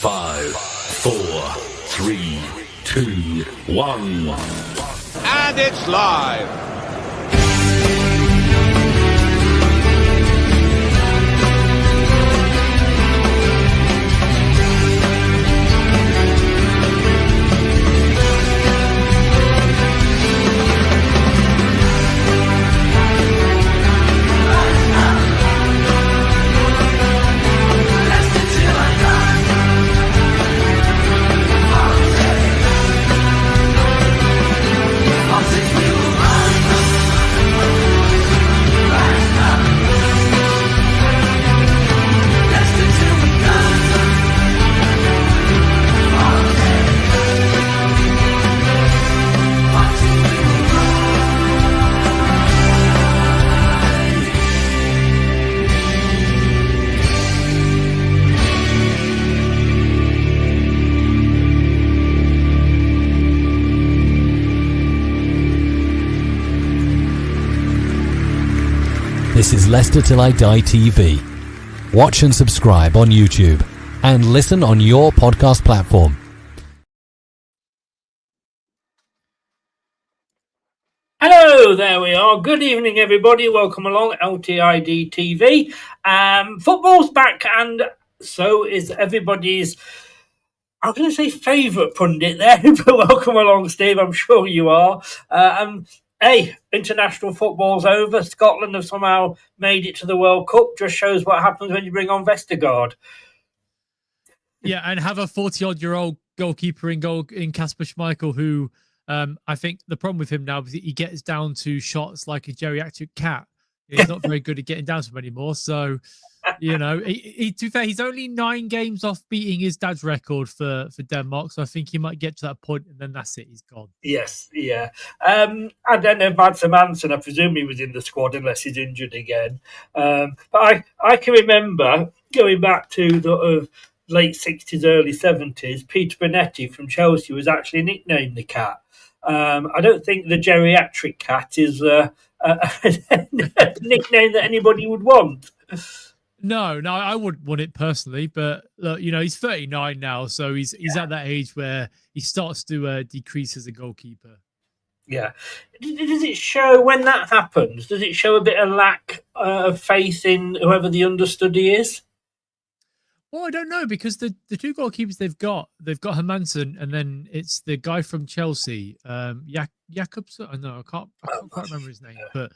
5, 4, 3, 2, 1. And it's live. This is Leicester Till I Die TV. Watch and subscribe on YouTube and listen on your podcast platform. Hello, there we are. Good evening, everybody. Welcome along, LTID TV. Football's back, and so is everybody's, I'm going to say favourite pundit there, but welcome along, Steve. I'm sure you are. Hey, international football's over. Scotland have somehow made it to the World Cup. Just shows what happens when you bring on Vestergaard. Yeah, and have a 40-odd-year-old goalkeeper in Kasper Schmeichel, who I think the problem with him now is that he gets down to shots like a geriatric cat. He's not very good at getting down to them anymore. So, you know, to be fair, he's only 9 games off beating his dad's record for Denmark. So I think he might get to that point, and then that's it. He's gone. Yes, yeah. I don't know about Mads Hansen. I presume he was in the squad unless he's injured again. But I can remember going back to the late 60s, early 70s, Peter Bonetti from Chelsea was actually nicknamed the Cat. I don't think the geriatric cat is a nickname that anybody would want. No, I wouldn't want it personally, but look, you know, he's 39 now, so he's at that age where he starts to decrease as a goalkeeper. Yeah. Does it show when that happens? Does it show a bit of lack of faith in whoever the understudy is? Well, I don't know, because the 2 goalkeepers they've got Hermansen, and then it's the guy from Chelsea, Jakobsen. I can't quite remember his name, but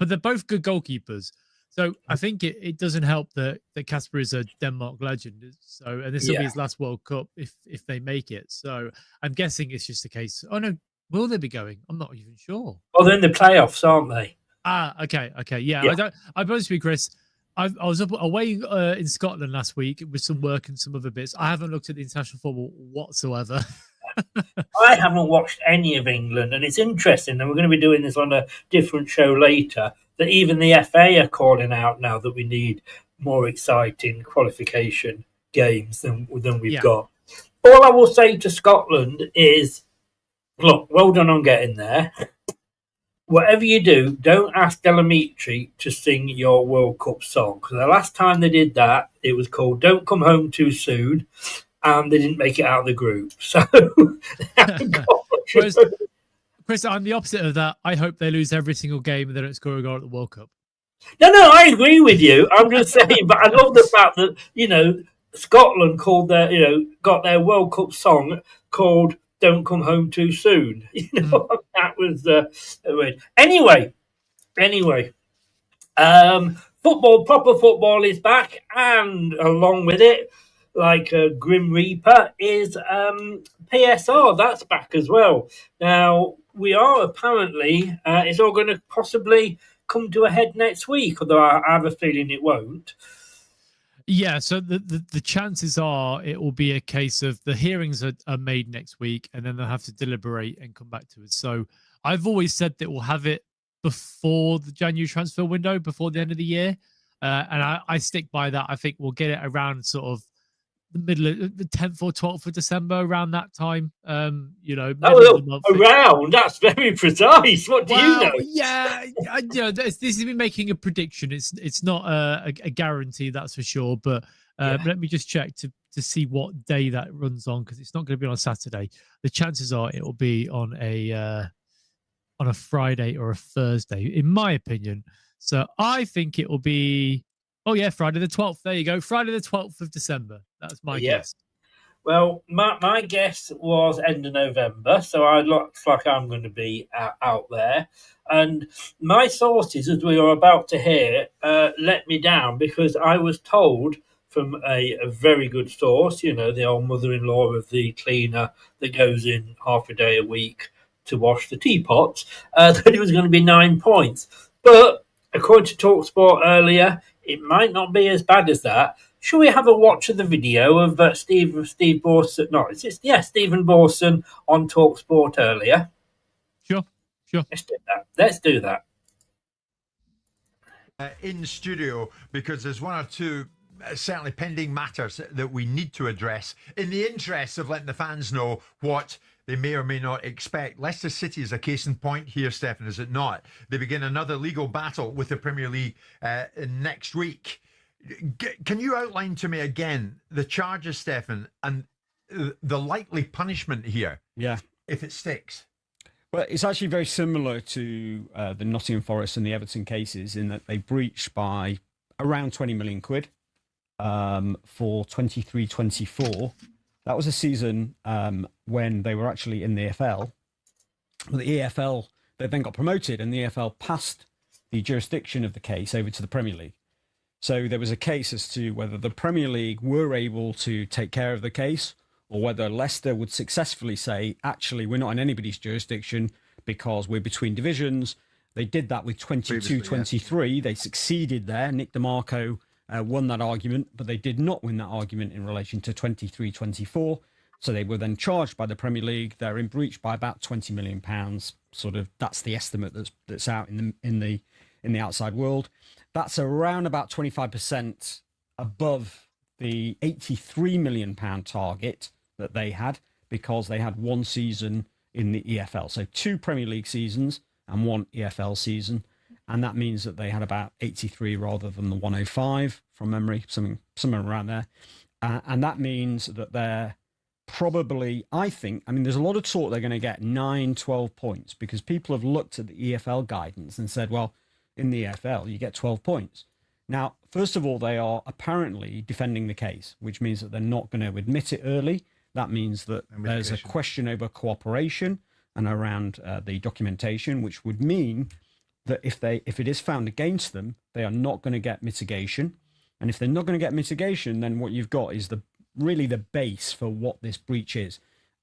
they're both good goalkeepers. So I think it doesn't help that Kasper is a Denmark legend. So, and this will be his last World Cup if they make it. So I'm guessing it's just a case. Oh no, will they be going? I'm not even sure. Oh, they're in the playoffs, aren't they? Okay. Yeah. I'll be honest with you, Chris. I was away in Scotland last week with some work and some other bits. I haven't looked at the international football whatsoever. I haven't watched any of England, and it's interesting, and we're going to be doing this on a different show later, that even the FA are calling out now that we need more exciting qualification games than we've got. All I will say to Scotland is, look, well done on getting there. Whatever you do, don't ask Delamitri to sing your World Cup song, because the last time they did that, it was called Don't Come Home Too Soon, and they didn't make it out of the group. So, Chris, I'm the opposite of that. I hope they lose every single game and they don't score a goal at the World Cup. No, I agree with you. I'm just saying, but I love the fact that, you know, Scotland got their World Cup song called Don't Come Home Too Soon. You know, that was weird. Anyway, proper football is back, and along with it, like a Grim Reaper, is PSR. That's back as well. Now, we are apparently, it's all going to possibly come to a head next week, although I have a feeling it won't. Yeah, so the chances are it will be a case of the hearings are made next week, and then they'll have to deliberate and come back to us. So I've always said that we'll have it before the January transfer window, before the end of the year. And I stick by that. I think we'll get it around sort of the middle of the 10th or 12th of December, around that time. Around, that's very precise. What do you know? Yeah, this is me making a prediction. It's not a guarantee, that's for sure. But Let me just check to see what day that runs on, because it's not going to be on a Saturday. The chances are it will be on a Friday or a Thursday, in my opinion. So I think it will be, Friday the 12th. There you go. Friday the 12th of December. That's my guess. Well, my guess was end of November, so I looks like I'm going to be out there. And my sources, as we are about to hear, let me down, because I was told from a very good source, the old mother-in-law of the cleaner that goes in half a day a week to wash the teapots, that it was going to be 9 points. But according to TalkSport earlier, it might not be as bad as that. Shall we have a watch of the video of Steve Borson? No, Stephen Borson on TalkSport earlier. Sure. Let's do that. In studio, because there's one or two certainly pending matters that we need to address in the interest of letting the fans know what they may or may not expect. Leicester City is a case in point here, Stefan, is it not? They begin another legal battle with the Premier League next week. Can you outline to me again the charges, Stefan, and the likely punishment here? Yeah. If it sticks? Well, it's actually very similar to the Nottingham Forest and the Everton cases, in that they breached by around 20 million quid for 23-24. That was a season when they were actually in the EFL. But the EFL, they then got promoted, and the EFL passed the jurisdiction of the case over to the Premier League. So there was a case as to whether the Premier League were able to take care of the case, or whether Leicester would successfully say, actually, we're not in anybody's jurisdiction because we're between divisions. They did that with 22-23. Yeah. They succeeded there. Nick DeMarco won that argument, but they did not win that argument in relation to 23-24. So they were then charged by the Premier League. They're in breach by about £20 million. Sort of, that's the estimate that's out in the outside world. That's around about 25% above the £83 million target that they had, because they had one season in the EFL. So 2 Premier League seasons and 1 EFL season. And that means that they had about 83 rather than the 105 from memory, somewhere around there. And that means that they're probably, there's a lot of talk they're going to get 9, 12 points, because people have looked at the EFL guidance and said, well, in the EFL, you get 12 points. Now, first of all, they are apparently defending the case, which means that they're not going to admit it early. That means that there's a question over cooperation and around the documentation, which would mean that if it is found against them, they are not going to get mitigation. And if they're not going to get mitigation, then what you've got is really the base for what this breach is.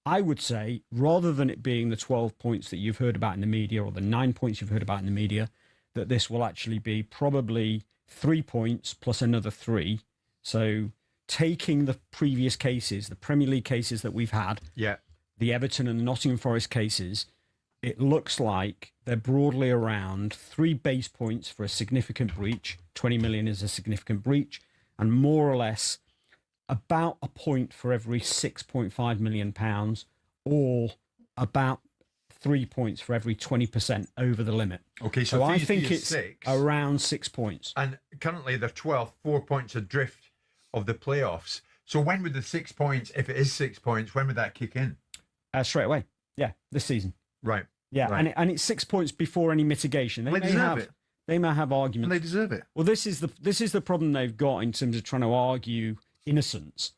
I would say, rather than it being the 12 points that you've heard about in the media, or the 9 points you've heard about in the media, that this will actually be probably 3 points plus another 3. So taking the previous cases, the Premier League cases that we've had, the Everton and the Nottingham Forest cases, it looks like they're broadly around 3 base points for a significant breach. 20 million is a significant breach, and more or less about a point for every £6.5 million, or about 3 points for every 20% over the limit. Okay, so I think it's around 6 points. And currently they're 12, 4 points adrift of the playoffs. So when would the 6 points, if it is 6 points, when would that kick in? Straight away. Yeah, this season. Right. Yeah, right. And it's 6 points before any mitigation. They deserve it. They may have arguments. And they deserve it. Well, this is the problem they've got in terms of trying to argue innocence.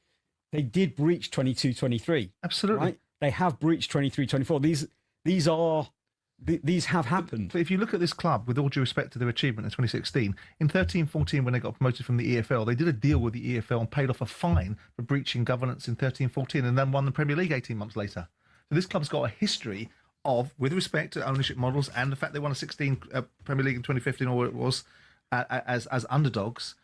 They did breach 22-23. Absolutely. Right? They have breached 23-24. These have happened. But if you look at this club, with all due respect to their achievement in 2016, in 13-14, when they got promoted from the EFL, they did a deal with the EFL and paid off a fine for breaching governance in 13-14, and then won the Premier League 18 months later. So this club's got a history of, with respect to ownership models and the fact they won a 16 Premier League in 2015, or what it was, as underdogs,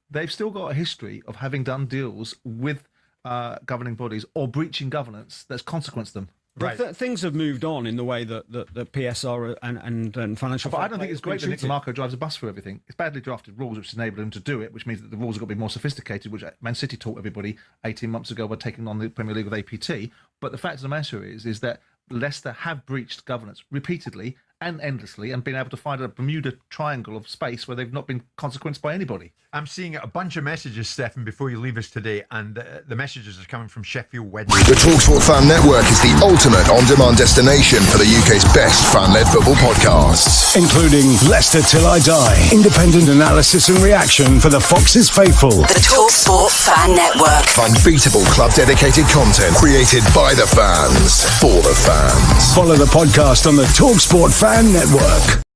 they've still got a history of having done deals with governing bodies or breaching governance that's consequenced them. Right. Things have moved on in the way that PSR and financial. But I don't think it's great that Nick DeMarco drives a bus for everything. It's badly drafted rules which enable him to do it, which means that the rules have got to be more sophisticated, which Man City taught everybody 18 months ago by taking on the Premier League with APT. But the fact of the matter is that Leicester have breached governance repeatedly and endlessly and been able to find a Bermuda Triangle of space where they've not been consequenced by anybody. I'm seeing a bunch of messages, Stefan, before you leave us today, and the messages are coming from Sheffield Wednesday. The TalkSport Fan Network is the ultimate on-demand destination for the UK's best fan-led football podcasts, including Leicester Till I Die, independent analysis and reaction for the Foxes faithful. The TalkSport Fan Network. Unbeatable club-dedicated content created by the fans, for the fans. Follow the podcast on the TalkSport Fan Network.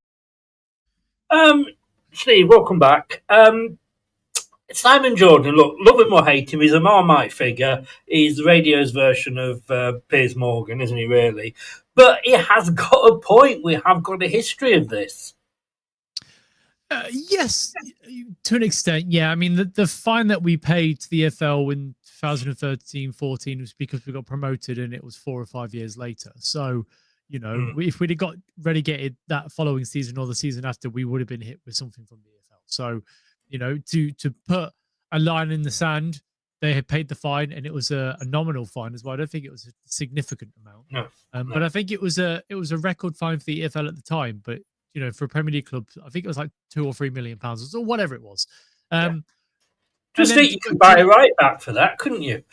Steve, welcome back. Simon Jordan, look, love him or hate him, he's a Marmite figure. He's the radio's version of Piers Morgan, isn't he, really? But he has got a point. We have got a history of this. Yes, to an extent, yeah. I mean, the fine that we paid to the EFL in 2013-14 was because we got promoted and it was 4 or 5 years later. So, you know, if we'd have got relegated that following season or the season after, we would have been hit with something from the EFL. So, you know, to put a line in the sand, they had paid the fine, and it was a nominal fine as well. I don't think it was a significant amount. No. But I think it was a record fine for the EFL at the time. But you know, for a Premier League club, I think it was like £2 or £3 million or whatever it was. Just think you could buy a right back for that, couldn't you?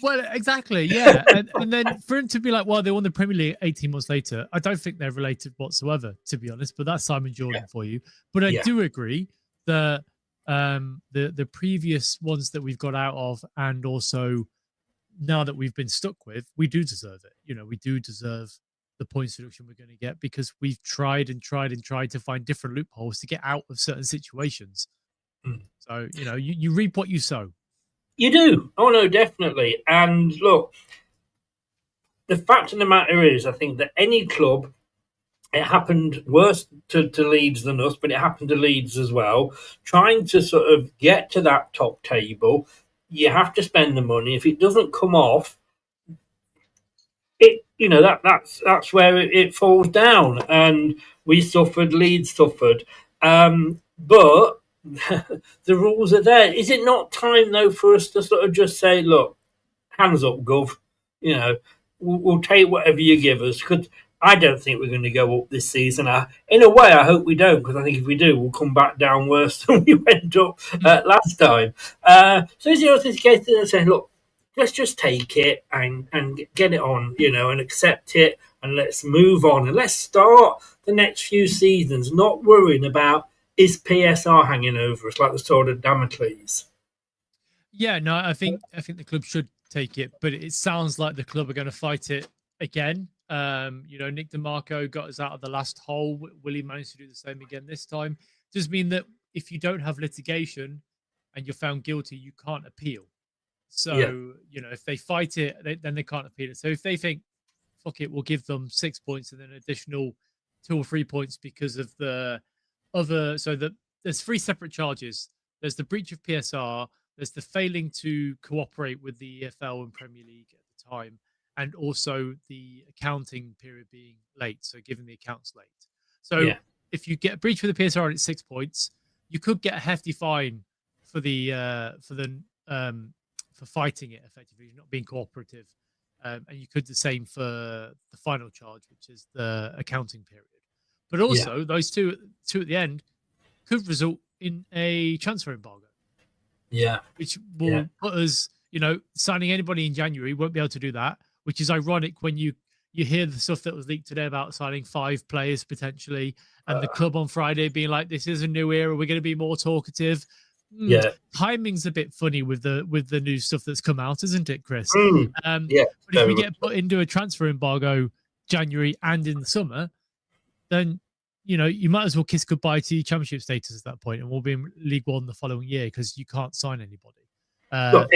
Well, exactly, yeah. and then for him to be like, well, they won the Premier League 18 months later, I don't think they're related whatsoever, to be honest. But that's Simon Jordan for you. But I do agree that the previous ones that we've got out of, and also now that we've been stuck with, we do deserve it. You know, we do deserve the points reduction we're going to get because we've tried to find different loopholes to get out of certain situations. So, you know, you reap what you sow. You do. Oh, no, definitely. And look, the fact of the matter is, I think that any club, it happened worse to Leeds than us, but it happened to Leeds as well. Trying to sort of get to that top table, you have to spend the money. If it doesn't come off, you know, that's where it falls down. And we suffered, Leeds suffered. But the rules are there. Is it not time, though, for us to sort of just say, look, hands up, Gov, you know, we'll take whatever you give us? Because I don't think we're going to go up this season. In a way, I hope we don't, because I think if we do, we'll come back down worse than we went up last time. So is it the case that say, look, let's just take it and get it on, you know, and accept it, and let's move on, and let's start the next few seasons not worrying about, is PSR hanging over us like the sword of Damocles? Yeah, no, I think the club should take it, but it sounds like the club are going to fight it again. You know, Nick DeMarco got us out of the last hole. Will he manage to do the same again this time? Does mean that if you don't have litigation and you're found guilty, you can't appeal. So, you know, if they fight it, then they can't appeal it. So if they think, fuck it, we'll give them 6 points and then an additional 2 or 3 points because of the other. So there's 3 separate charges. There's the breach of PSR. There's the failing to cooperate with the EFL and Premier League at the time, and also the accounting period being late. So giving the accounts late. So if you get a breach for the PSR and it's 6 points, you could get a hefty fine for fighting it effectively, not being cooperative, and you could do the same for the final charge, which is the accounting period. But also those two at the end could result in a transfer embargo. Yeah, which will put us, you know, signing anybody in January won't be able to do that. Which is ironic when you hear the stuff that was leaked today about signing 5 players potentially, and the club on Friday being like, "This is a new era. We're going to be more talkative." Timing's a bit funny with the new stuff that's come out, isn't it, Chris? But if we get put into a transfer embargo January and in the summer, then, you know, you might as well kiss goodbye to your championship status at that point, and we'll be in League One the following year because you can't sign anybody. But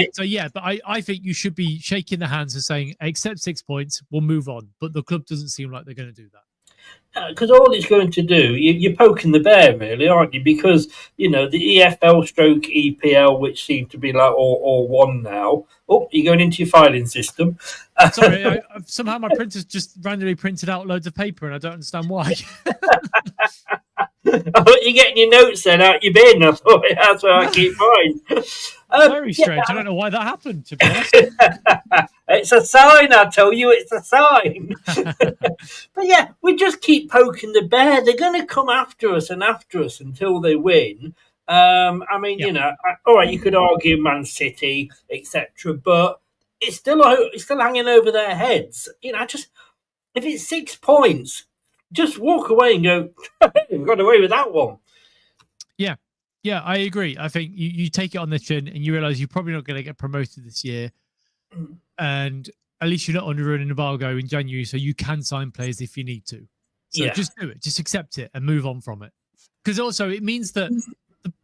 I think you should be shaking the hands and saying, accept 6 points, we'll move on. But the club doesn't seem like they're going to do that. Because all it's going to do, you're poking the bear, really, aren't you? Because, you know, the EFL stroke EPL, which seem to be like all one now. Oh, you're going into your filing system. Sorry, somehow my printer's just randomly printed out loads of paper, and I don't understand why. I thought you're getting your notes then out your bin. I thought that's where I keep mine. Very strange. I don't know why that happened, to be honest. It's a sign, I tell you, it's a sign. But yeah, we just keep poking the bear. They're going to come after us until they win. All right, you could argue Man City, etc., but it's still hanging over their heads. If it's 6 points, just walk away and go, we got away with that one. Yeah, I agree. I think you take it on the chin and you realise you're probably not going to get promoted this year. And at least you're not under an embargo in January, so you can sign players if you need to. So just do it. Just accept it and move on from it. Because also it means that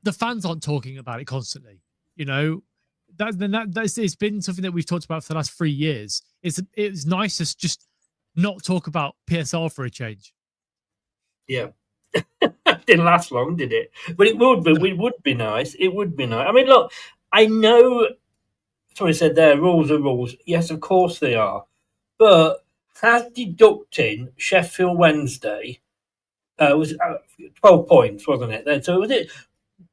the fans aren't talking about it constantly. It's been something that we've talked about for the last 3 years. It's nice to just not talk about PSR for a change. Yeah. Didn't last long, did it? But it would be. It would be nice. It would be nice. I mean, look, I know. Somebody said there, rules are rules. Yes, of course they are. But has deducting Sheffield Wednesday was 12 points, wasn't it? So was it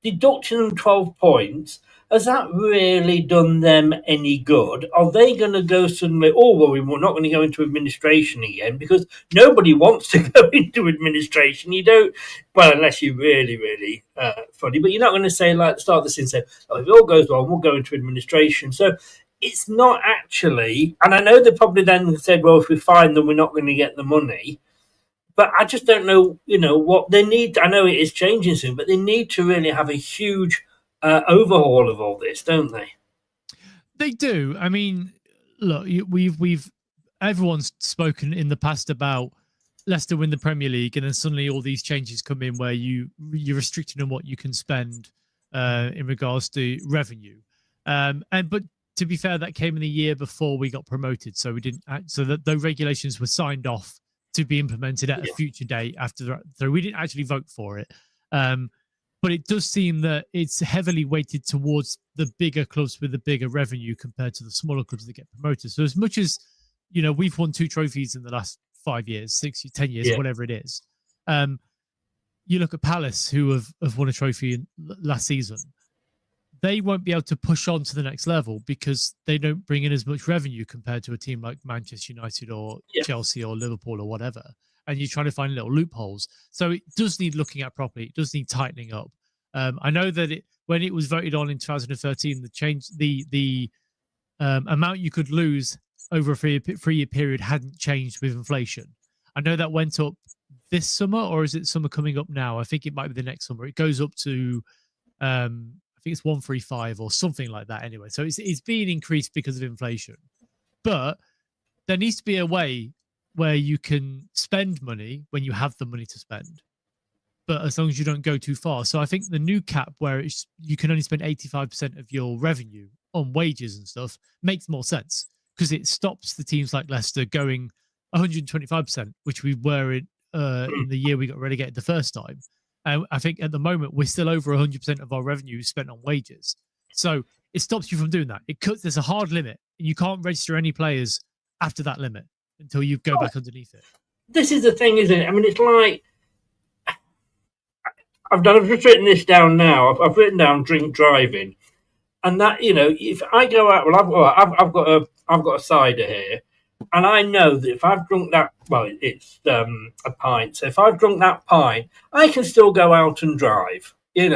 deducting them 12 points? Has that really done them any good? Are they going to go suddenly, we're not going to go into administration again, because nobody wants to go into administration. You don't, unless you're really, really funny, but you're not going to say, like, start of the scene, say, if it all goes well, we'll go into administration. So it's not actually, and I know they probably then said, well, if we find them, we're not going to get the money. But I just don't know, what they need. I know it is changing soon, but they need to really have a huge overhaul of all this, don't they? They do. I mean, look, everyone's spoken in the past about Leicester win the Premier League, and then suddenly all these changes come in where you're restricted on what you can spend in regards to revenue. But to be fair, that came in the year before we got promoted, so we didn't. So that the regulations were signed off to be implemented at a future date after that. So we didn't actually vote for it. But it does seem that it's heavily weighted towards the bigger clubs with the bigger revenue compared to the smaller clubs that get promoted. So as much as, we've won 2 trophies in the last 5 years, 6 years, 10 years, whatever it is. You look at Palace, who have won a trophy last season. They won't be able to push on to the next level because they don't bring in as much revenue compared to a team like Manchester United or Chelsea or Liverpool or whatever. And you're trying to find little loopholes. So it does need looking at properly. It does need tightening up. I know that when it was voted on in 2013, the amount you could lose over a 3-year period hadn't changed with inflation. I know that went up this summer, or is it summer coming up now? I think it might be the next summer. It goes up to, I think it's 135 or something like that anyway. So it's being increased because of inflation. But there needs to be a way where you can spend money when you have the money to spend, but as long as you don't go too far. So I think the new cap where you can only spend 85% of your revenue on wages and stuff makes more sense, because it stops the teams like Leicester going 125%, which we were in the year we got relegated the first time. And I think at the moment we're still over 100% of our revenue spent on wages. So it stops you from doing that. There's a hard limit, and you can't register any players after that limit until you go back underneath it. This is the thing, isn't it? I mean, it's like I've just written this down now. I've written down drink driving, and that, if I go out, I've got a cider here, and I know that if I've drunk that, it's a pint. So if I've drunk that pint, I can still go out and drive. Two,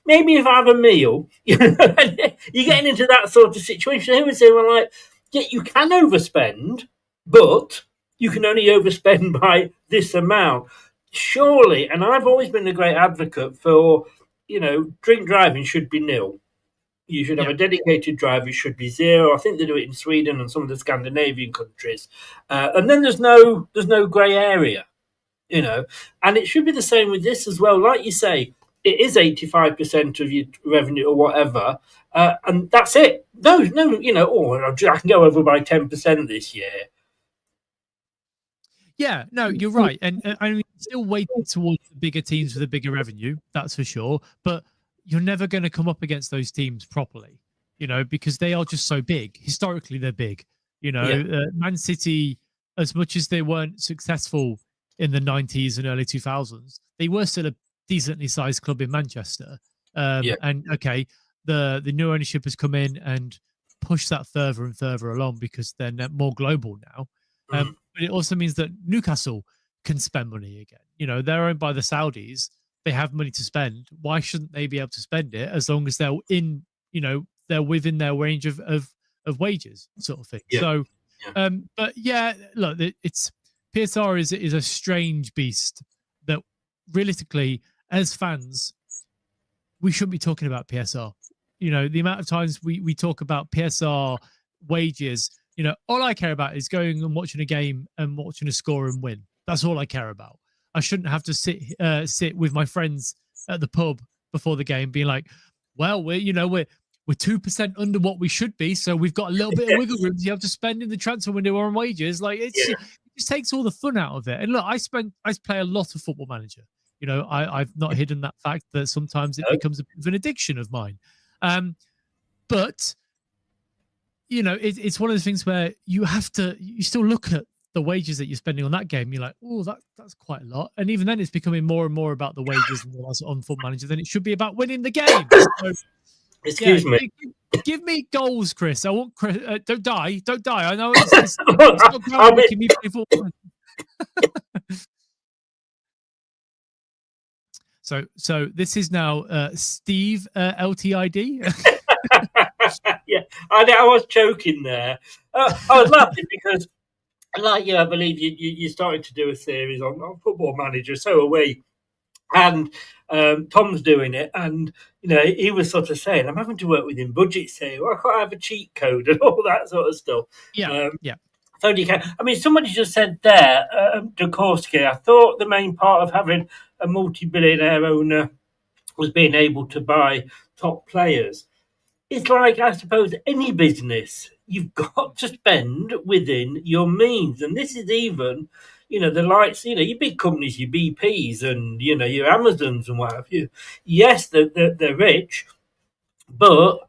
maybe if I have a meal, you're getting into that sort of situation. They would say, you can overspend, but you can only overspend by this amount. Surely, and I've always been a great advocate for, drink driving should be nil. You should have a dedicated driver. It should be 0. I think they do it in Sweden and some of the Scandinavian countries. And then there's no grey area, And it should be the same with this as well. Like you say, it is 85% of your revenue or whatever, and that's it. No, I can go over by 10% this year. Yeah, no, you're right. And I mean, still weighted towards the bigger teams with a bigger revenue, that's for sure. But you're never going to come up against those teams properly, because they are just so big. Historically, they're big. Man City, as much as they weren't successful in the 90s and early 2000s, they were still decently sized club in Manchester. And okay, the new ownership has come in and pushed that further and further along because they're more global now. But it also means that Newcastle can spend money again. You know, they're owned by the Saudis. They have money to spend. Why shouldn't they be able to spend it as long as they're in, you know, they're within their range of wages, sort of thing. So, but yeah, look, it's PSR is a strange beast that realistically, as fans, we shouldn't be talking about PSR. You know, the amount of times we talk about PSR wages, you know, all I care about is going and watching a game and watching a score and win. That's all I care about. I shouldn't have to sit with my friends at the pub before the game being like, well, we're 2% under what we should be, so we've got a little bit of wiggle room to be able to spend in the transfer window on wages. Like it just takes all the fun out of it. And look, I play a lot of Football Manager. You know, I've not hidden that fact that sometimes it becomes a bit of an addiction of mine. But you know, it's one of the things where you still look at the wages that you're spending on that game. You're like, oh, that's quite a lot. And even then, it's becoming more and more about the wages and more on Football Manager than it should be about winning the game. So, Excuse me. Give me goals, Chris. I want Chris. Don't die. I know it's not making me play football. So this is now Steve LTID. Yeah, I was joking there. I was laughing because, like you, I believe you started to do a series on Football Manager. So are we. And Tom's doing it, and you know he was sort of saying, "I'm having to work within budgets here. Well, I can't have a cheat code and all that sort of stuff." Yeah. So you can. I mean, somebody just said there, Dukorski. I thought the main part of having a multi-billionaire owner was being able to buy top players. It's like, I suppose, any business. You've got to spend within your means, and this is even. You know, the likes, you know, your big companies, your BPs and, you know, your Amazons and what have you. Yes, they're rich, but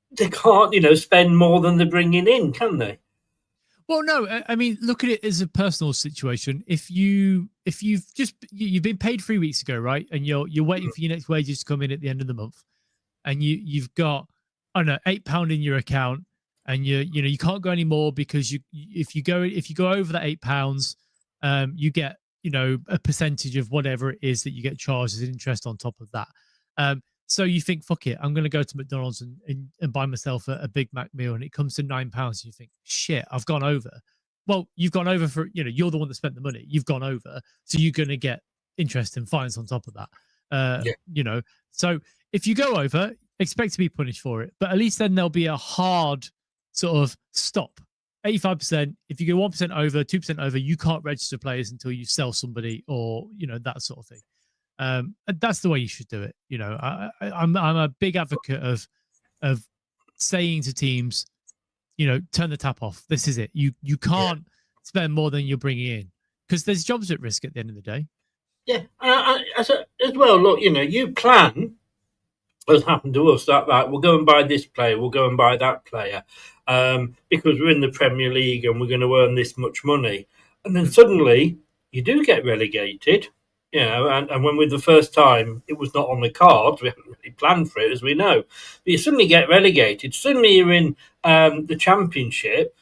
they can't, you know, spend more than they're bringing in, can they? Well, no, I mean, look at it as a personal situation. If you've been paid 3 weeks ago, right? And you're waiting for your next wages to come in at the end of the month, and you've got, I don't know, £8 in your account. And you can't go anymore because if you go over that £8, you get, you know, a percentage of whatever it is that you get charged as interest on top of that. So you think, fuck it, I'm going to go to McDonald's and buy myself a Big Mac meal, and it comes to £9. And you think, shit, I've gone over. Well, you've gone over for, you know, you're the one that spent the money. You've gone over, so you're going to get interest and fines on top of that. You know, so if you go over, expect to be punished for it, but at least then there'll be a hard sort of stop. 85%. If you go 1% over, 2% over, you can't register players until you sell somebody, or you know, that sort of thing. And that's the way you should do it. You know, I'm a big advocate of saying to teams, you know, turn the tap off. This is it. You can't spend more than you're bringing in, because there's jobs at risk at the end of the day. Yeah, as well. Look, you know, you plan. Has happened to us that we'll go and buy this player, we'll go and buy that player, because we're in the Premier League and we're going to earn this much money, and then suddenly you do get relegated, you know. And when we're the first time, it was not on the cards. We haven't really planned for it, as we know. But you suddenly get relegated. Suddenly you're in the Championship,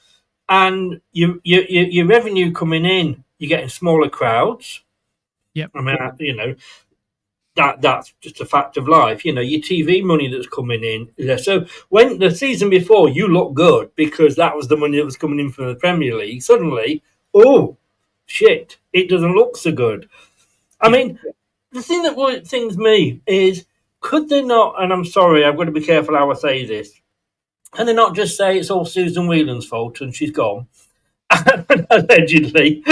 and your revenue coming in, you're getting smaller crowds. Yep. I mean, you know. That's just a fact of life. You know, your TV money that's coming in. So when the season before you look good because that was the money that was coming in from the Premier League, suddenly, oh, shit, it doesn't look so good. I mean, the thing that things me is, could they not, and I'm sorry, I've got to be careful how I say this, can they not just say it's all Susan Whelan's fault and she's gone? Allegedly.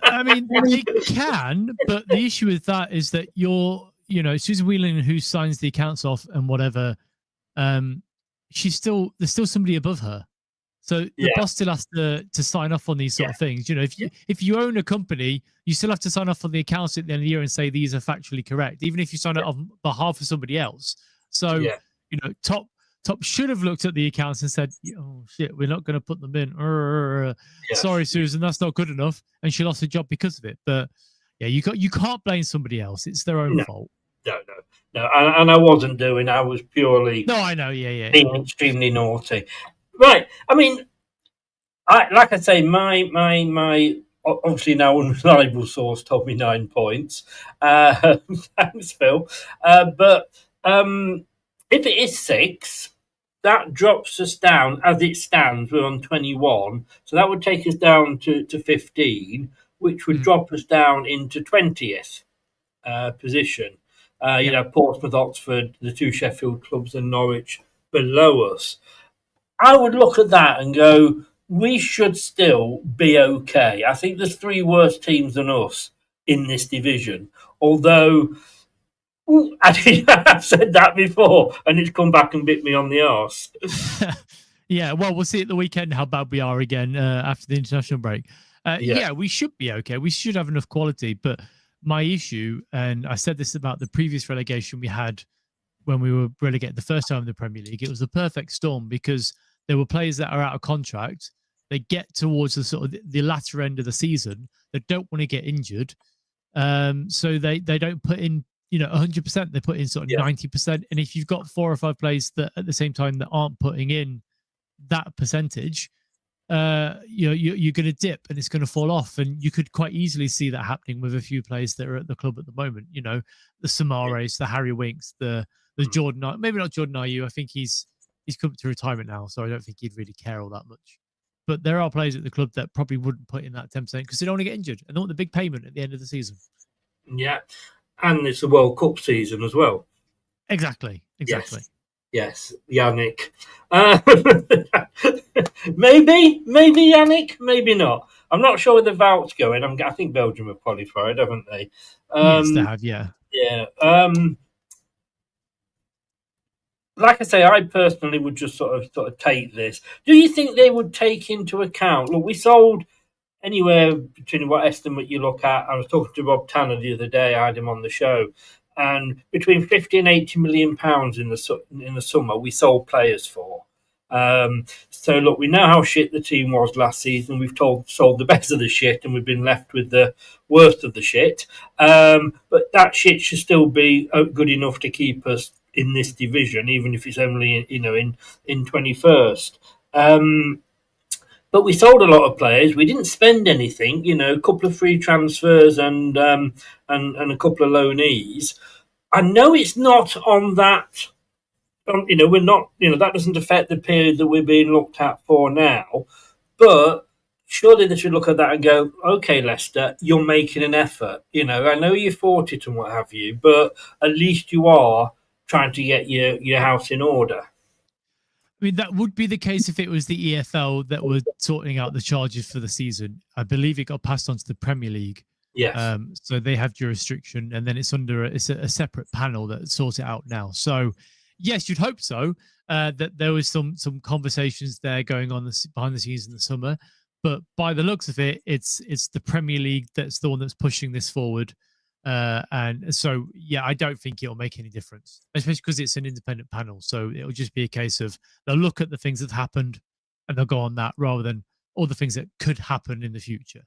I mean, they can, but the issue with that is that Susan Whelan, who signs the accounts off and whatever, there's still somebody above her. So the boss still has to sign off on these sort of things. You know, if you own a company, you still have to sign off on the accounts at the end of the year and say these are factually correct, even if you sign it on behalf of somebody else. So, you know, Top should have looked at the accounts and said, oh, shit, we're not going to put them in. Sorry, Susan, that's not good enough. And she lost her job because of it. But, Yeah, you can't blame somebody else. It's their own fault. No. And I wasn't doing. I was purely No, I know. Yeah. being extremely naughty. Right. I mean, like I say, my obviously now unreliable source told me 9 points. Thanks, Phil. But if it is 6, that drops us down as it stands. We're on 21, so that would take us down to 15, which would drop us down into 20th position. You know, Portsmouth, Oxford, the 2 Sheffield clubs, and Norwich below us. I would look at that and go, we should still be okay. I think there's 3 worse teams than us in this division. Although, I've said that before, and it's come back and bit me on the arse. Yeah, well, we'll see at the weekend how bad we are again after the international break. Yeah, we should be okay. We should have enough quality. But my issue, and I said this about the previous relegation we had when we were relegated the first time in the Premier League, it was the perfect storm because there were players that are out of contract. They get towards the sort of the latter end of the season. They don't want to get injured. So they don't put in, 100%. They put in sort of 90%. And if you've got 4 or 5 players that at the same time that aren't putting in that percentage, you're going to dip and it's going to fall off. And you could quite easily see that happening with a few players that are at the club at the moment. The Samares, the Harry Winks, the Jordan, maybe not Jordan Ayew. I think he's come to retirement now, so I don't think he'd really care all that much. But there are players at the club that probably wouldn't put in that 10% because they don't want to get injured and they want the big payment at the end of the season. Yeah, and it's a World Cup season as well. Exactly. Yes, Yannick. Maybe Yannick, maybe not. I'm not sure where the vote's going. I think Belgium have qualified, haven't they? Yes, they have, yeah. Yeah. Like I say, I personally would just sort of take this. Do you think they would take into account? Look, we sold anywhere between what estimate you look at. I was talking to Rob Tanner the other day. I had him on the show, and between 50 and 80 million pounds in the summer we sold players for. So look, we know how shit the team was last season. We've sold the best of the shit, and we've been left with the worst of the shit. But that shit should still be good enough to keep us in this division, even if it's only in 21st. But we sold a lot of players. We didn't spend anything. A couple of free transfers and a couple of loanees. I know it's not on that. We're not. That doesn't affect the period that we're being looked at for now. But surely they should look at that and go, okay, Leicester, you're making an effort. I know you're 40 and what have you, but at least you are trying to get your house in order. I mean, that would be the case if it was the EFL that were sorting out the charges for the season. I believe it got passed on to the Premier League. Yes. So they have jurisdiction, and then it's under a separate panel that sorts it out now. So, yes, you'd hope so. That there was some conversations there going on behind the scenes in the summer, but by the looks of it, it's the Premier League that's the one that's pushing this forward. And so, yeah, I don't think it'll make any difference, especially because it's an independent panel. So it'll just be a case of they'll look at the things that happened and they'll go on that rather than all the things that could happen in the future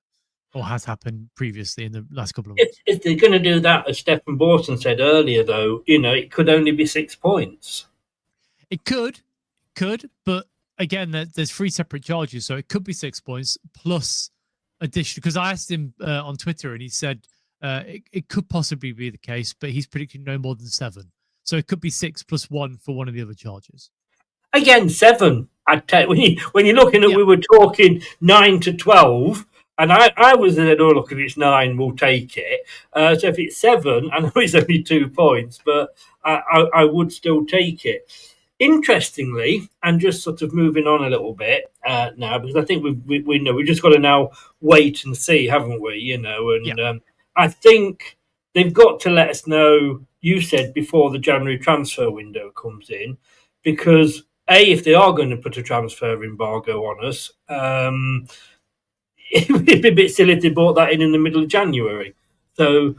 or has happened previously in the last couple of months. If they're going to do that, as Stephen Borson said earlier, though, it could only be 6 points. It could, but again, there's 3 separate charges. So it could be 6 points plus addition. Because I asked him on Twitter and he said, it could possibly be the case, but he's predicting no more than 7. So it could be 6 plus 1 for one of the other charges. Again, 7. I'd take when you're looking at we were talking 9 to 12, and I was there. Oh, look, if it's 9, we'll take it. So if it's 7, I know it's only 2 points, but I would still take it. Interestingly, and just sort of moving on a little bit now, because I think we know we've just got to now wait and see, haven't we? I think they've got to let us know, you said, before the January transfer window comes in, because, if they are going to put a transfer embargo on us, it would be a bit silly if they brought that in the middle of January. So,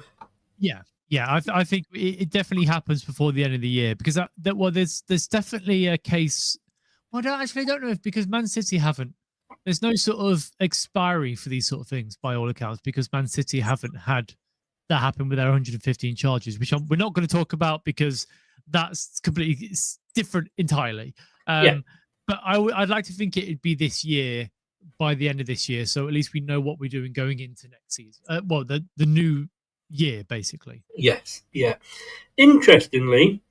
yeah, I think it definitely happens before the end of the year, because there's definitely a case. Well, I don't know if, because Man City haven't. There's no sort of expiry for these sort of things by all accounts, because Man City haven't had that happened with our 115 charges, which we're not going to talk about because that's completely different entirely. But I'd like to think it'd be this year, by the end of this year, so at least we know what we're doing going into next season. The new year, basically. Yes, yeah. Interestingly,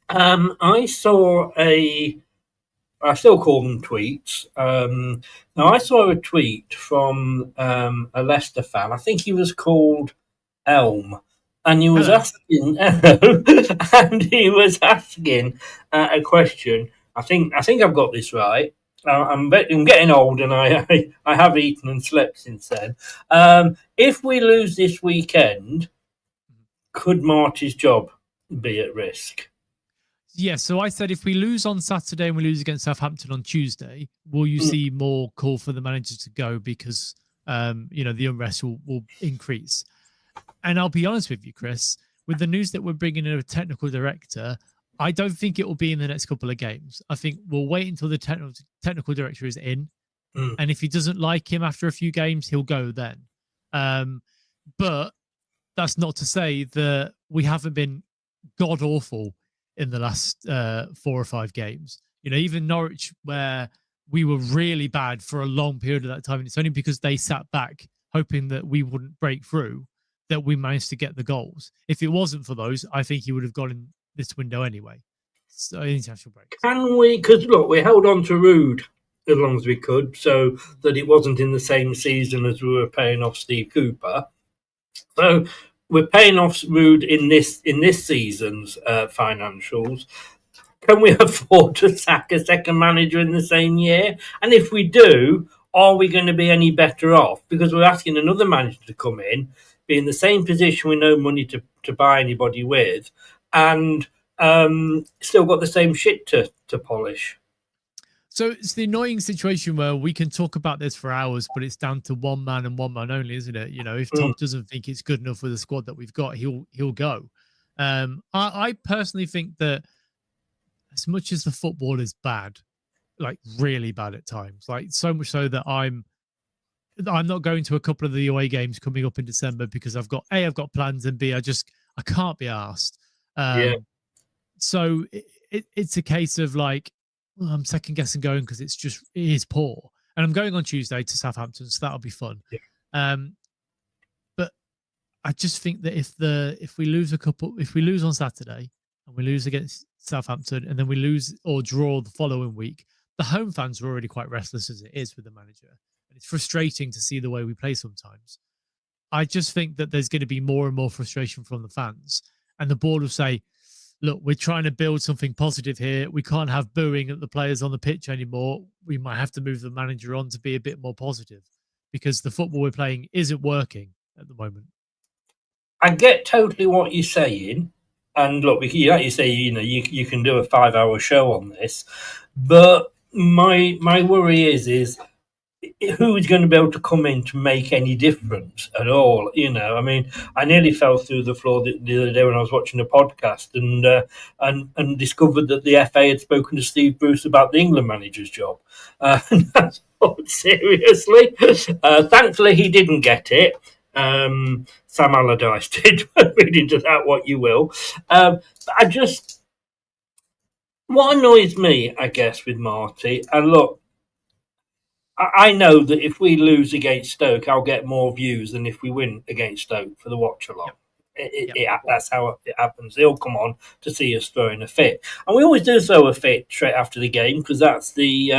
I saw I still call them tweets. Now, I saw a tweet from a Leicester fan. I think he was called Elm. And he was asking, and he was asking a question. I think I've got this right. I'm getting old, and I have eaten and slept since then. If we lose this weekend, could Marty's job be at risk? Yeah, so I said if we lose on Saturday and we lose against Southampton on Tuesday, will you see more call for the manager to go because the unrest will increase? And I'll be honest with you, Chris, with the news that we're bringing in a technical director, I don't think it will be in the next couple of games. I think we'll wait until the technical director is in. And if he doesn't like him after a few games, he'll go then. But that's not to say that we haven't been god-awful in the last 4 or 5 games. Even Norwich, where we were really bad for a long period of that time, and it's only because they sat back hoping that we wouldn't break through that we managed to get the goals. If it wasn't for those, I think he would have gone in this window anyway. So international break. Can we? Because look, we held on to Rude as long as we could, so that it wasn't in the same season as we were paying off Steve Cooper. So we're paying off Rude in this season's financials. Can we afford to sack a second manager in the same year? And if we do, are we going to be any better off? Because we're asking another manager to come in, be in the same position with no money to buy anybody with, and still got the same shit to polish. So it's the annoying situation where we can talk about this for hours, but it's down to one man and one man only, isn't it? If Tom doesn't think it's good enough with the squad that we've got, he'll go. I personally think that as much as the football is bad, like really bad at times, like so much so that I'm not going to a couple of the away games coming up in December because I've got plans, and B, I can't be asked. So it's a case of like, I'm second guessing going because it is poor, and I'm going on Tuesday to Southampton, so that'll be fun. But I just think that if we lose on Saturday and we lose against Southampton, and then we lose or draw the following week, the home fans are already quite restless as it is with the manager, and it's frustrating to see the way we play sometimes. I just think that there's going to be more and more frustration from the fans, and the board will say, look, we're trying to build something positive here. We can't have booing at the players on the pitch anymore. We might have to move the manager on to be a bit more positive because the football we're playing isn't working at the moment. I get totally what you're saying. And look, like you say, you can do a 5-hour show on this. But my worry is who is going to be able to come in to make any difference at all? I mean, I nearly fell through the floor the other day when I was watching a podcast and discovered that the FA had spoken to Steve Bruce about the England manager's job. And that's seriously. Thankfully, he didn't get it. Sam Allardyce did. Read into that what you will. What annoys me, I guess, with Marty, and look, I know that if we lose against Stoke, I'll get more views than if we win against Stoke for the watch along. That's how it happens. They'll come on to see us throwing a fit, and we always do throw a fit straight after the game because that's the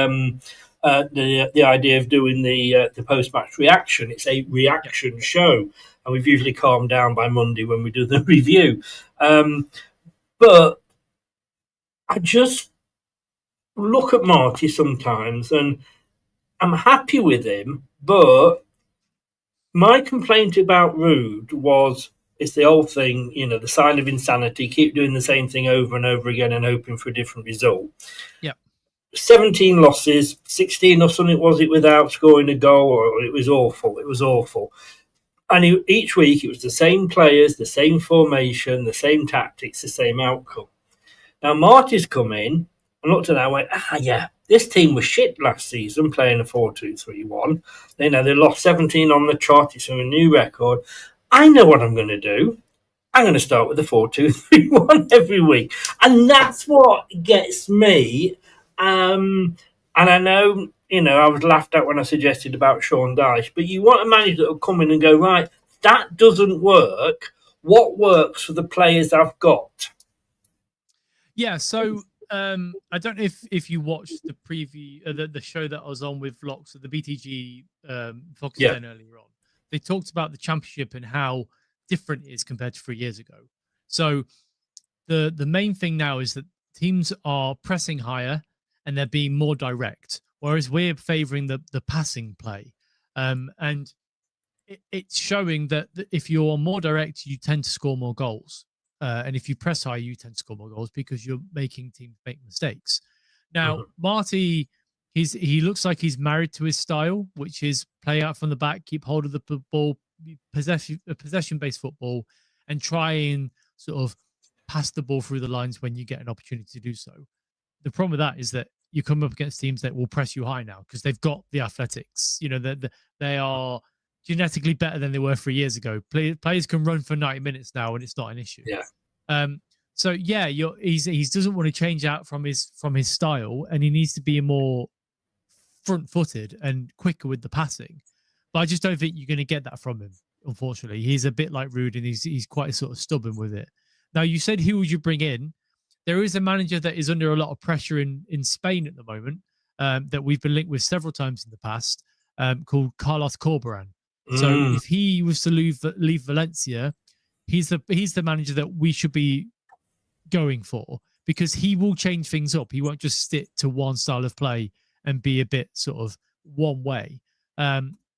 idea of doing the post-match reaction. It's a reaction show, and we've usually calmed down by Monday when we do the review. But I just look at Marty sometimes, and I'm happy with him, but my complaint about Rude was it's the old thing, the sign of insanity, keep doing the same thing over and over again and hoping for a different result. 17 losses, 16 or something was it without scoring a goal, or it was awful. It was awful. And each week it was the same players, the same formation, the same tactics, the same outcome. Now Marty's come in and looked at that and went, this team was shit last season playing a 4-2-3-1. They lost 17 on the trot. It's a new record. I know what I'm going to do. I'm going to start with the 4-2-3-1 every week. And that's what gets me. And I know, I was laughed at when I suggested about Sean Dyche, but you want a manager that will come in and go, right, that doesn't work. What works for the players I've got? Yeah, so I don't know if you watched the preview, the show that I was on with Locks at the BTG Fox 10 earlier on. They talked about the championship and how different it is compared to 3 years ago. So the main thing now is that teams are pressing higher and they're being more direct, whereas we're favouring the passing play. And it's showing that if you're more direct, you tend to score more goals. And if you press high, you tend to score more goals because you're making teams make mistakes. Now, Marty, he looks like he's married to his style, which is play out from the back, keep hold of the ball, possession-based football, and try and sort of pass the ball through the lines when you get an opportunity to do so. The problem with that is that you come up against teams that will press you high now because they've got the athletics. They are genetically better than they were 3 years ago. Players can run for 90 minutes now, and it's not an issue. Yeah. So yeah, he doesn't want to change out from his style, and he needs to be more front-footed and quicker with the passing. But I just don't think you're going to get that from him. Unfortunately, he's a bit like Rude, and he's quite sort of stubborn with it. Now, you said who would you bring in? There is a manager that is under a lot of pressure in Spain at the moment that we've been linked with several times in the past, called Carlos Corberán. So if he was to leave Valencia, he's the manager that we should be going for, because he will change things up. He won't just stick to one style of play and be a bit sort of one way.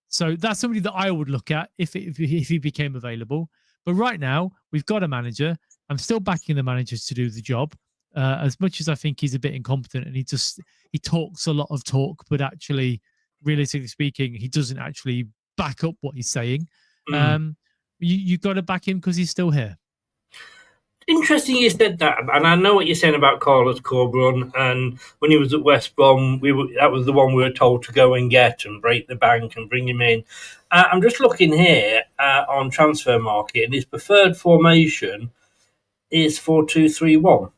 So that's somebody that I would look at if he became available. But right now, we've got a manager. I'm still backing the managers to do the job. As much as I think he's a bit incompetent and he talks a lot of talk, but actually, realistically speaking, he doesn't actually back up what he's saying. You got to back him because he's still here. Interesting you said that, and I know what you're saying about Carlos Corberán. And when he was at West Brom, that was the one we were told to go and get and break the bank and bring him in. I'm just looking here on Transfer Market, and his preferred formation is 4-2-3-1.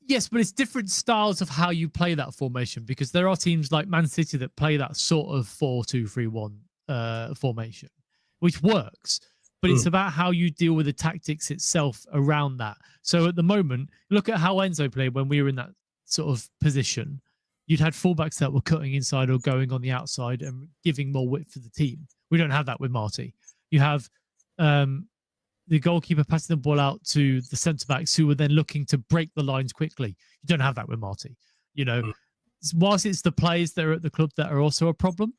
Yes, but it's different styles of how you play that formation, because there are teams like Man City that play that sort of 4-2-3-1 formation, which works. But it's about how you deal with the tactics itself around that. So at the moment, look at how Enzo played when we were in that sort of position. You'd had fullbacks that were cutting inside or going on the outside and giving more width for the team. We don't have that with Marty. You have the goalkeeper passing the ball out to the centre-backs who were then looking to break the lines quickly. You don't have that with Marty. Whilst it's the players that are at the club that are also a problem,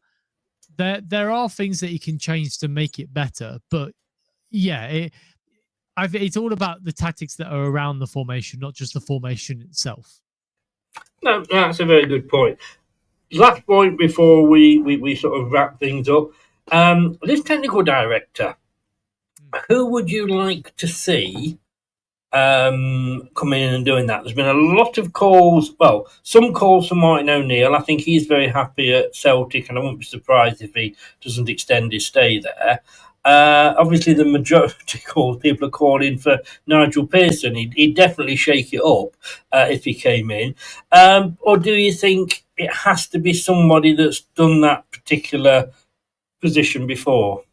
there are things that you can change to make it better. But yeah, it's all about the tactics that are around the formation, not just the formation itself. No, that's a very good point. Last point before we sort of wrap things up. This technical director, who would you like to see coming in and doing that? There's been a lot of calls. Well, some calls for Martin O'Neill. I think he's very happy at Celtic, and I wouldn't be surprised if he doesn't extend his stay there. Obviously, the majority calls, people are calling for Nigel Pearson. He'd definitely shake it up if he came in. Or do you think it has to be somebody that's done that particular position before?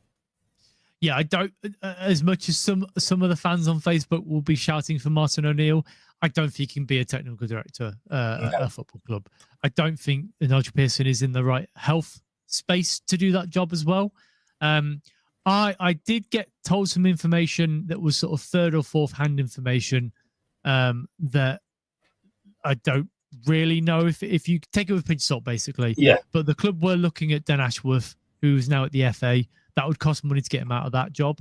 Yeah, I don't. As much as some of the fans on Facebook will be shouting for Martin O'Neill, I don't think he can be a technical director at a football club. I don't think Nigel Pearson is in the right health space to do that job as well. I did get told some information that was sort of third or fourth hand information that I don't really know if you take it with a pinch of salt, basically. Yeah. But the club were looking at Dan Ashworth, who's now at the FA. That would cost money to get him out of that job.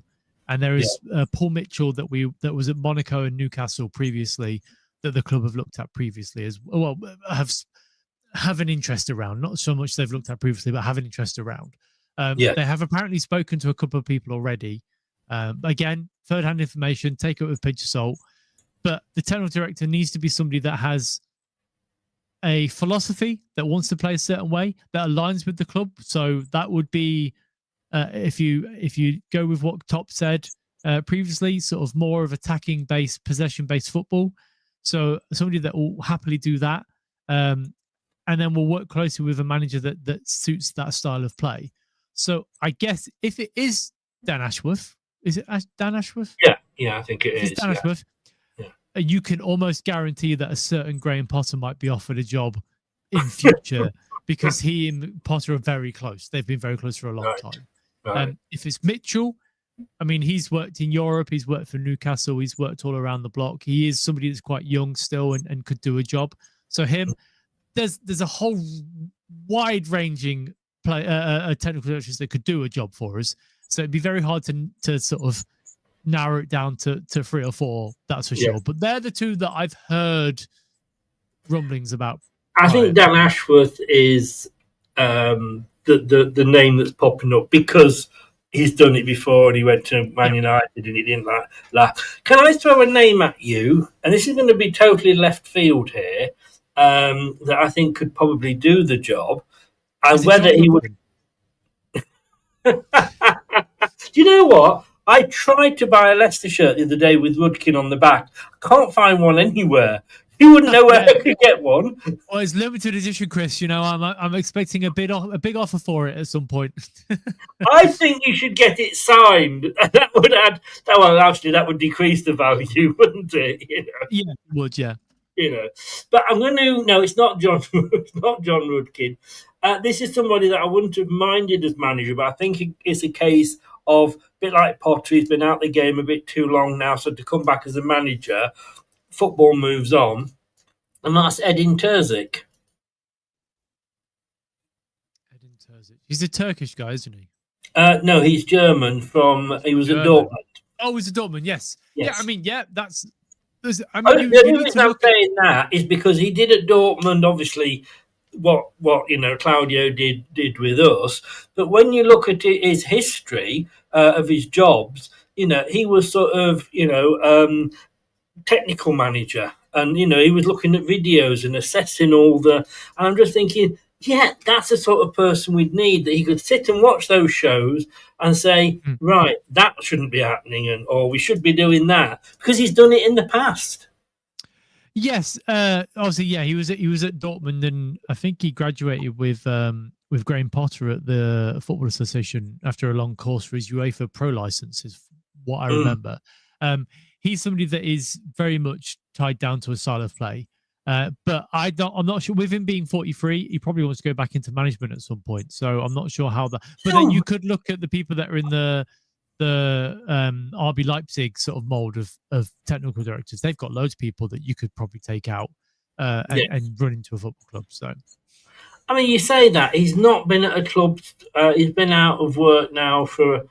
And there is Paul Mitchell that was at Monaco and Newcastle previously, that the club have looked at previously as well, have an interest around. Not so much they've looked at previously, but have an interest around. They have apparently spoken to a couple of people already. Again, third-hand information, take it with a pinch of salt. But the technical director needs to be somebody that has a philosophy, that wants to play a certain way, that aligns with the club. So that would be if you go with what Top said previously, sort of more of attacking based, possession based football. So somebody that will happily do that, and then we'll work closely with a manager that suits that style of play. So I guess if it is Dan Ashworth, is it Dan Ashworth? Yeah, I think it is. Dan Ashworth. You can almost guarantee that a certain Graham Potter might be offered a job in future because he and Potter are very close. They've been very close for a long time. Right. If it's Mitchell, I mean, he's worked in Europe, he's worked for Newcastle, he's worked all around the block. He is somebody that's quite young still and could do a job. So him, there's a whole wide-ranging technical directors that could do a job for us. So it'd be very hard to sort of narrow it down to 3 or 4, that's for sure. But they're the two that I've heard rumblings about. I think Dan Ashworth is the name that's popping up because he's done it before and he went to Man United and he didn't like. Can I throw a name at you? And this is going to be totally left field here. That I think could probably do the job. And whether he would. Do you know what? I tried to buy a Leicester shirt the other day with Rudkin on the back. I can't find one anywhere. You wouldn't know where I could get one. Well, it's limited edition, Chris. You know, I'm expecting a big offer for it at some point. I think you should get it signed. That would add. Well, actually, that would decrease the value, wouldn't it? You know? Yeah, it would. Yeah. You know, but I'm going to. No, it's not John. It's not John Rudkin. This is somebody that I wouldn't have minded as manager, but I think it's a case of a bit like Potter. He's been out the game a bit too long now, so to come back as a manager, football moves on, and that's Edin Terzic. Edin Terzic. He's a Turkish guy, isn't he? No, he's German. He was at Dortmund. Oh, he's at Dortmund. Yes. Yeah. I mean, that's. I mean, the reason I'm saying that is because he did at Dortmund, obviously, what Claudio did with us. But when you look at his history of his jobs, he was sort of technical manager, and he was looking at videos and assessing all the. And I'm just thinking, yeah, that's the sort of person we'd need, that he could sit and watch those shows and say, right, that shouldn't be happening, or we should be doing that, because he's done it in the past. Yes, obviously, yeah, he was at Dortmund, and I think he graduated with Graham Potter at the Football Association after a long course for his UEFA Pro license, is what I remember. He's somebody that is very much tied down to a style of play. But I'm not sure. With him being 43, he probably wants to go back into management at some point. So I'm not sure how that. But then you could look at the people that are in the RB Leipzig sort of mold of technical directors. They've got loads of people that you could probably take out and run into a football club. So, I mean, you say that he's not been at a club. He's been out of work now for, I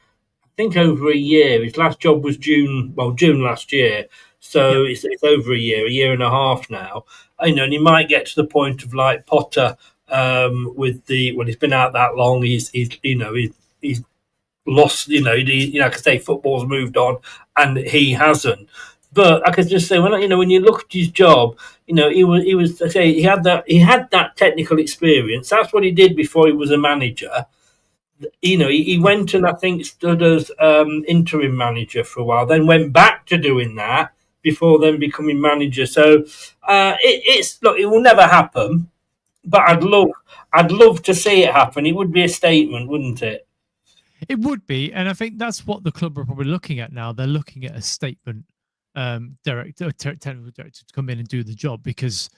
think, over a year. His last job was June last year. So it's over a year and a half now. And he might get to the point of like Potter when he's been out that long. He's lost. I could say football's moved on, and he hasn't. But I could just say when you look at his job, he had that technical experience. That's what he did before he was a manager. He went and I think stood as interim manager for a while, then went back to doing that before then becoming manager. So it will never happen, but I'd love to see it happen. It would be a statement, wouldn't it? It would be, and I think that's what the club are probably looking at now. They're looking at a statement technical director to come in and do the job, because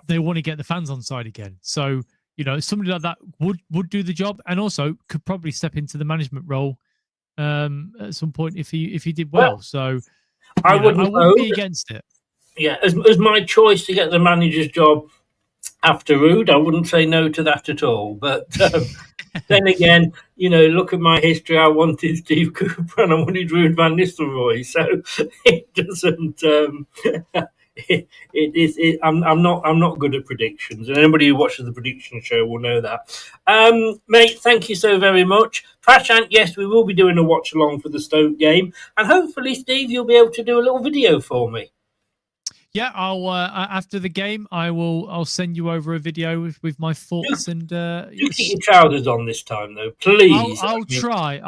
they want to get the fans on side again. So somebody like that would do the job, and also could probably step into the management role at some point if he did well. So I wouldn't be against it. Yeah, as my choice to get the manager's job after Ruud, I wouldn't say no to that at all. But then again, look at my history. I wanted Steve Cooper and I wanted Ruud van Nistelrooy. So it doesn't. I'm not good at predictions, and anybody who watches the prediction show will know that. Mate, thank you so very much. Prashant, yes, we will be doing a watch along for the Stoke game, and hopefully, Steve, you'll be able to do a little video for me. Yeah, I'll after the game, I'll send you over a video with my thoughts and. You keep your trousers on this time, though, please. I'll try.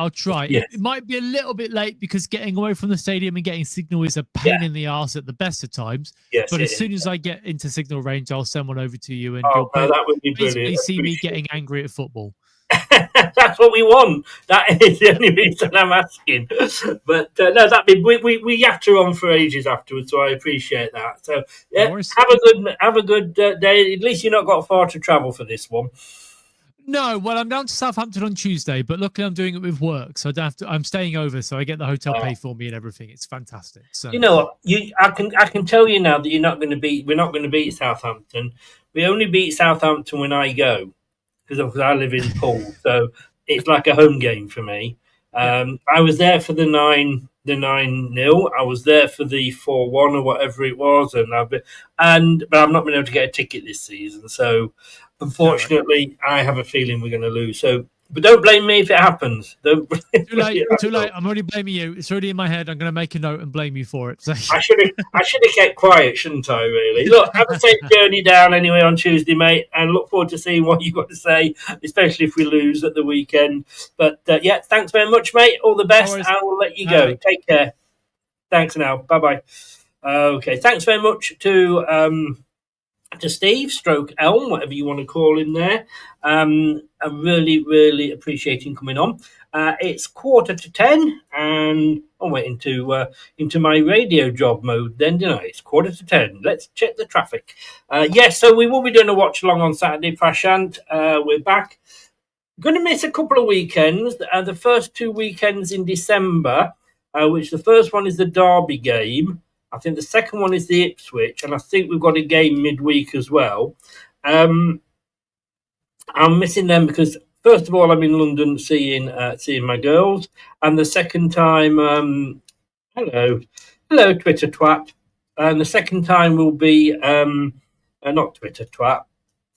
Yes. It might be a little bit late because getting away from the stadium and getting signal is a pain in the arse at the best of times. Yes, but as soon as I get into signal range, I'll send one over to you, and that would be basically brilliant. see me getting angry at football. That's what we want. That is the only reason I'm asking. But no, we yatter on for ages afterwards, so I appreciate that. So yeah, have a good day. At least you've not got far to travel for this one. No, well, I'm down to Southampton on Tuesday, but luckily I'm doing it with work, so I don't have to. I'm staying over, so I get the hotel paid for me and everything. It's fantastic. So you know what? I can tell you now that we're not going to beat Southampton. We only beat Southampton when I go, because I live in Poole, so it's like a home game for me. I was there for the 9-0. I was there for the 4-1 or whatever it was, but I've not been able to get a ticket this season. So unfortunately, I have a feeling we're going to lose. So. But don't blame me if it happens. Too late. I'm already blaming you. It's already in my head. I'm going to make a note and blame you for it. So. I should have kept quiet, shouldn't I? Really. Look, have a safe journey down anyway on Tuesday, mate, and look forward to seeing what you've got to say, especially if we lose at the weekend. But yeah, thanks very much, mate. All the best. I will let you go. Take care. Thanks now. Bye bye. Okay. Thanks very much to Steve, Stroke Elm, whatever you want to call him there. I really, really appreciate him coming on. It's 9:45, and I went into my radio job mode then, didn't I? It's 9:45. Let's check the traffic. So we will be doing a watch along on Saturday, Prashant. We're back. Going to miss a couple of weekends. The first 2 weekends in December, which the first one is the Derby game. I think the second one is the Ipswich, and I think we've got a game midweek as well. I'm missing them because, first of all, I'm in London seeing my girls, and the second time, hello, Twitter twat, and the second time will be not Twitter twat,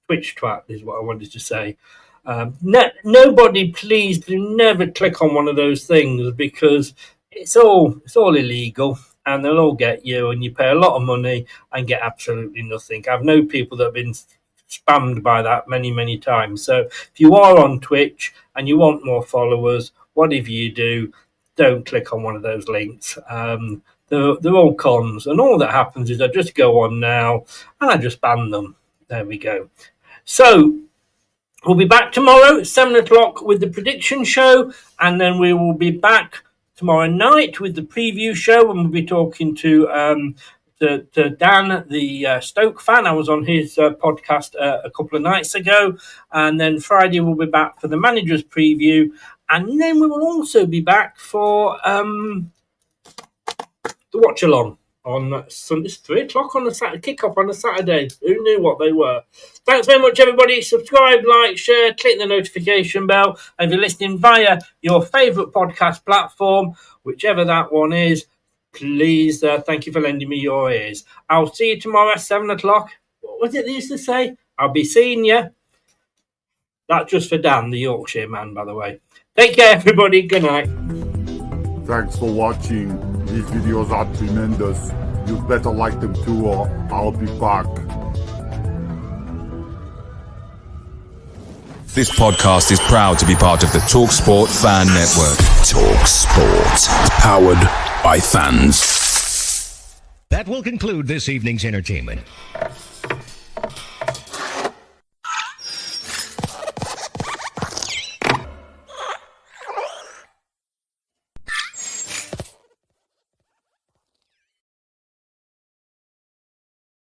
Twitch twat is what I wanted to say. Nobody, please do never click on one of those things because it's all illegal. And they'll all get you, and you pay a lot of money and get absolutely nothing. I've known people that have been spammed by that many, many times. So if you are on Twitch and you want more followers, whatever you do, don't click on one of those links. They're all cons, and all that happens is I just go on now and I just ban them. There we go. So we'll be back tomorrow, 7:00 with the prediction show, and then we will be back tomorrow night with the preview show, and we'll be talking to Dan, the Stoke fan. I was on his podcast a couple of nights ago, and then Friday we'll be back for the manager's preview, and then we will also be back for the watch along on Sunday. 3:00 on the Saturday, kick-off on a Saturday. Who knew what they were? Thanks very much, everybody. Subscribe, like, share, click the notification bell. And if you're listening via your favourite podcast platform, whichever that one is, please, thank you for lending me your ears. I'll see you tomorrow at 7:00. What was it they used to say? I'll be seeing you. That's just for Dan, the Yorkshire man, by the way. Take care, everybody. Good night. Thanks for watching. These videos are tremendous. You better like them too, or I'll be back. This podcast is proud to be part of the TalkSport Fan Network. TalkSport. Powered by fans. That will conclude this evening's entertainment.